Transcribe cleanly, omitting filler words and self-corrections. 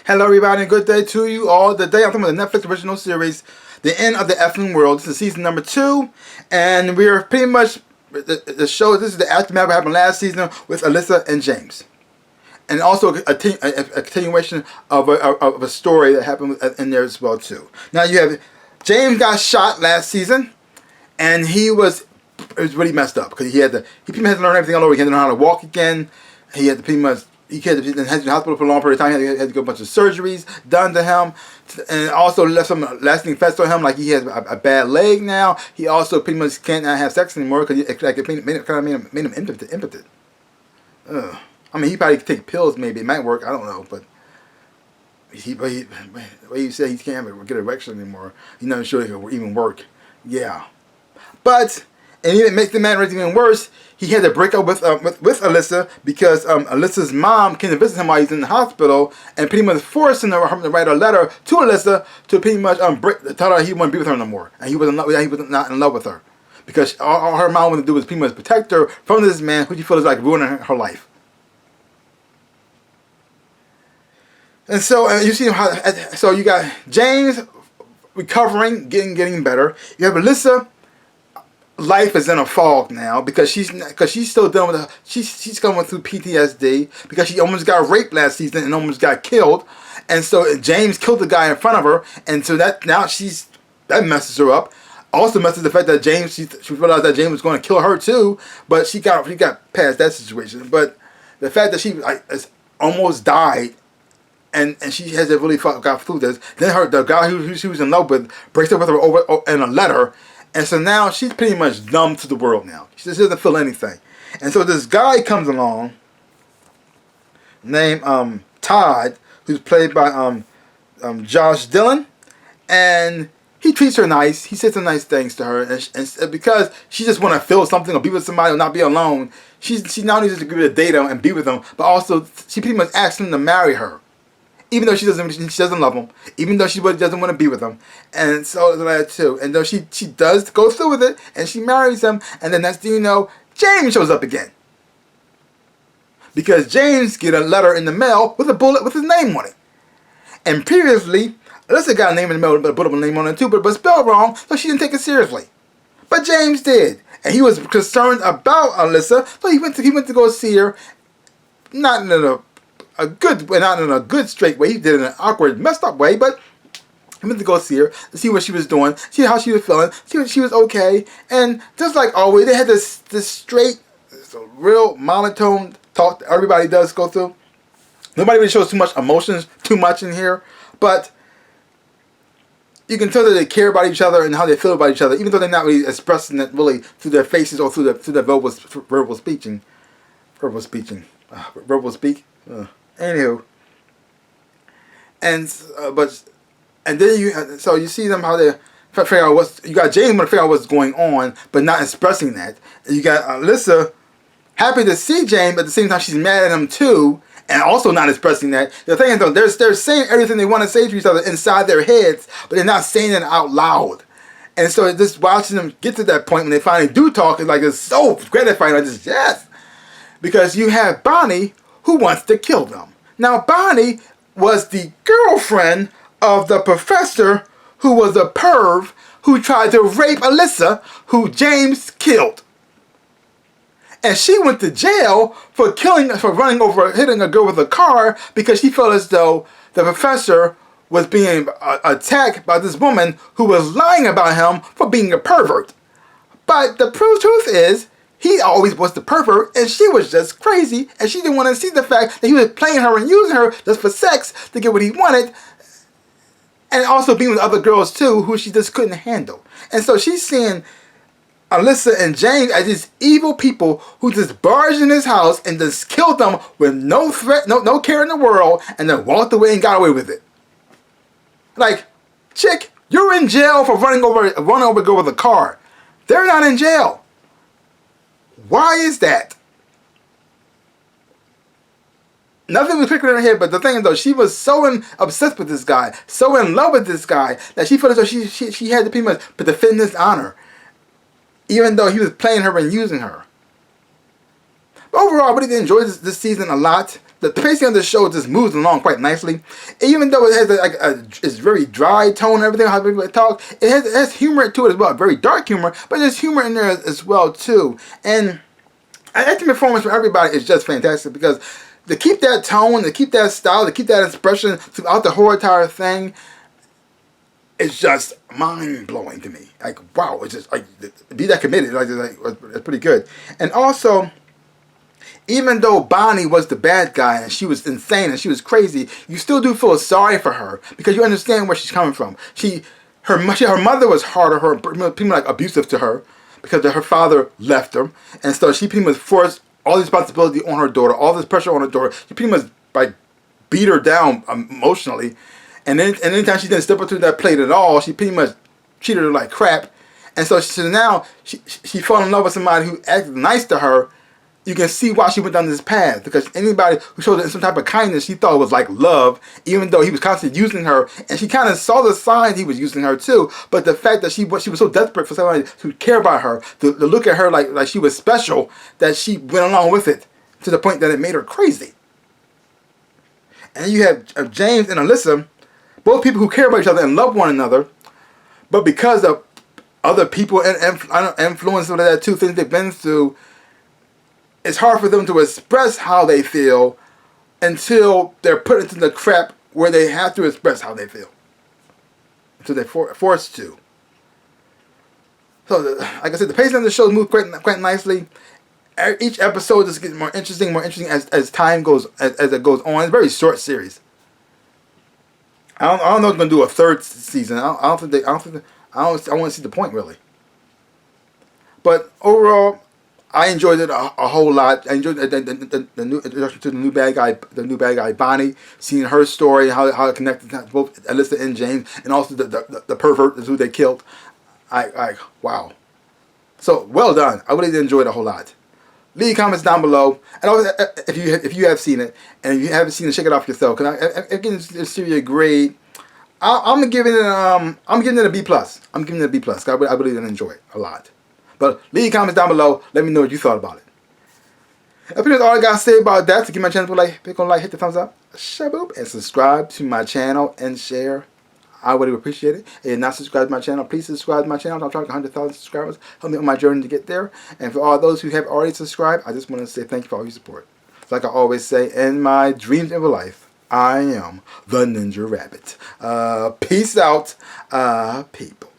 Hello everybody and good day to you all. Today I'm talking about the Netflix original series, The End of the Effing World. This is season number 2, and we're pretty much, the show, this is the aftermath of what happened last season with Alyssa and James. And also a continuation of a story that happened in there as well too. Now you have, James got shot last season, and it was really messed up, because he pretty much had to learn everything all over. He had to learn how to walk again. He had to pretty much, he had to be in the hospital for a long period of time. He had to get a bunch of surgeries done to him, and also left some lasting effects on him, like he has a bad leg now. He also pretty much can't have sex anymore, because it kind of made him impotent. I mean, he probably could take pills, maybe it might work, I don't know, but the way you said he can't get an erection anymore, he's not sure it could even work. Yeah. But, and even make the matter even worse, he had to break up with Alyssa, because Alyssa's mom came to visit him while he's in the hospital, and pretty much forcing her to write a letter to Alyssa to pretty much tell her he wouldn't be with her no more, and he was not in love with her, because all her mom wanted to do was pretty much protect her from this man who she feels like ruining her life. And so you see how, so you got James recovering, getting better. You have Alyssa. Life is in a fog now, because she's still dealing with she's going through PTSD, because she almost got raped last season and almost got killed, and so James killed the guy in front of her, and so that messes her up. Also messes the fact that James, she realized that James was going to kill her too, but she got past that situation. But the fact that she almost died, and she hasn't really got through this. Then the guy who she was in love with breaks up with her over in a letter. And so now she's pretty much numb to the world now. She just doesn't feel anything. And so this guy comes along named Todd, who's played by Josh Dillon, and he treats her nice. He says some nice things to her, and because she just want to feel something or be with somebody or not be alone, she not only just agree to date him and be with him, but also she pretty much asks him to marry her. Even though she doesn't love him, even though she doesn't want to be with him, and so that too. And though she does go through with it, and she marries him, and then next thing you know, James shows up again, because James get a letter in the mail with a bullet with his name on it. And previously, Alyssa got a name in the mail, but put up a name on it too, but spelled wrong, so she didn't take it seriously. But James did, and he was concerned about Alyssa, so he went to go see her, not in not in a good straight way. He did it in an awkward, messed up way, but he went to go see her, to see what she was doing, see how she was feeling, see if she was okay. And just like always, they had this straight, real monotone talk that everybody does go through. Nobody really shows too much emotions, too much in here, but you can tell that they care about each other and how they feel about each other, even though they're not really expressing it really through their faces or through their verbal speaking. Anywho, and then you see them how they figure out you got James want to figure out what's going on, but not expressing that. And you got Alyssa happy to see James, but at the same time she's mad at him too, and also not expressing that. The thing is though, they're saying everything they want to say to each other inside their heads, but they're not saying it out loud. And so just watching them get to that point when they finally do talk is it's so gratifying. I just yes, because you have Bonnie, who wants to kill them. Now, Bonnie was the girlfriend of the professor, who was a perv, who tried to rape Alyssa, who James killed. And she went to jail for hitting a girl with a car, because she felt as though the professor was being attacked by this woman who was lying about him for being a pervert. But the truth is, he always was the pervert, and she was just crazy, and she didn't want to see the fact that he was playing her and using her just for sex to get what he wanted, and also being with other girls too, who she just couldn't handle. And so she's seeing Alyssa and James as these evil people who just barged in his house and just killed them with no threat, no care in the world, and then walked away and got away with it. Like, chick, you're in jail for running over a girl with a car. They're not in jail. Why is that? Nothing was clicking in her head, but the thing is though, she was so obsessed with this guy, so in love with this guy, that she felt as though she had to pretty much defend his honor, even though he was playing her and using her. But overall, I really did enjoy this season a lot. the pacing of the show just moves along quite nicely. Even though it has it's very dry tone and everything, how people talk, it has humor to it as well. Very dark humor, but there's humor in there as well too. And acting performance from everybody is just fantastic, because to keep that tone, to keep that style, to keep that expression throughout the whole entire thing, it's just mind blowing to me. Like, wow, it's just like, be that committed. It's pretty good. And also, even though Bonnie was the bad guy and she was insane and she was crazy, you still do feel sorry for her, because you understand where she's coming from. Her mother was hard on her, pretty much like abusive to her, because her father left her, and so she pretty much forced all the responsibility on her daughter, all this pressure on her daughter. She pretty much like beat her down emotionally, and anytime she didn't step up to that plate at all, she pretty much treated her like crap. And so now she fell in love with somebody who acted nice to her. You can see why she went down this path, because anybody who showed her some type of kindness, she thought it was like love, even though he was constantly using her, and she kind of saw the signs he was using her too. But the fact that she was so desperate for somebody to care about her, to look at her like she was special, that she went along with it to the point that it made her crazy. And you have James and Alyssa, both people who care about each other and love one another, but because of other people and influence of that too, things they've been through, it's hard for them to express how they feel until they're put into the crap where they have to express how they feel. Until they're forced to. So, like I said, the pacing of the show moves quite nicely. Each episode just gets more interesting as time goes, as it goes on. It's a very short series. I don't know if they're gonna do a third season. I want to see the point really. But overall, I enjoyed it a whole lot. I enjoyed the new introduction to the new bad guy Bonnie, seeing her story, how it connected to both Alyssa and James, and also the pervert is who they killed. Wow. So well done. I really did enjoy it a whole lot. Leave comments down below, and also, if you have seen it, and if you haven't seen it, check it out for yourself. Cause I'm giving this series a grade. I'm giving it a B+. I'm giving it a B+. Cause I really did enjoy it a lot. But leave comments down below. Let me know what you thought about it. I think that's all I got to say about that. So give my channel a like, hit the thumbs up, shaboop, and subscribe to my channel and share. I would appreciate it. If you're not subscribed to my channel, please subscribe to my channel. I'm trying to 100,000 subscribers. Help me on my journey to get there. And for all those who have already subscribed, I just want to say thank you for all your support. Like I always say, in my dreams of a life, I am the Ninja Rabbit. Peace out, people.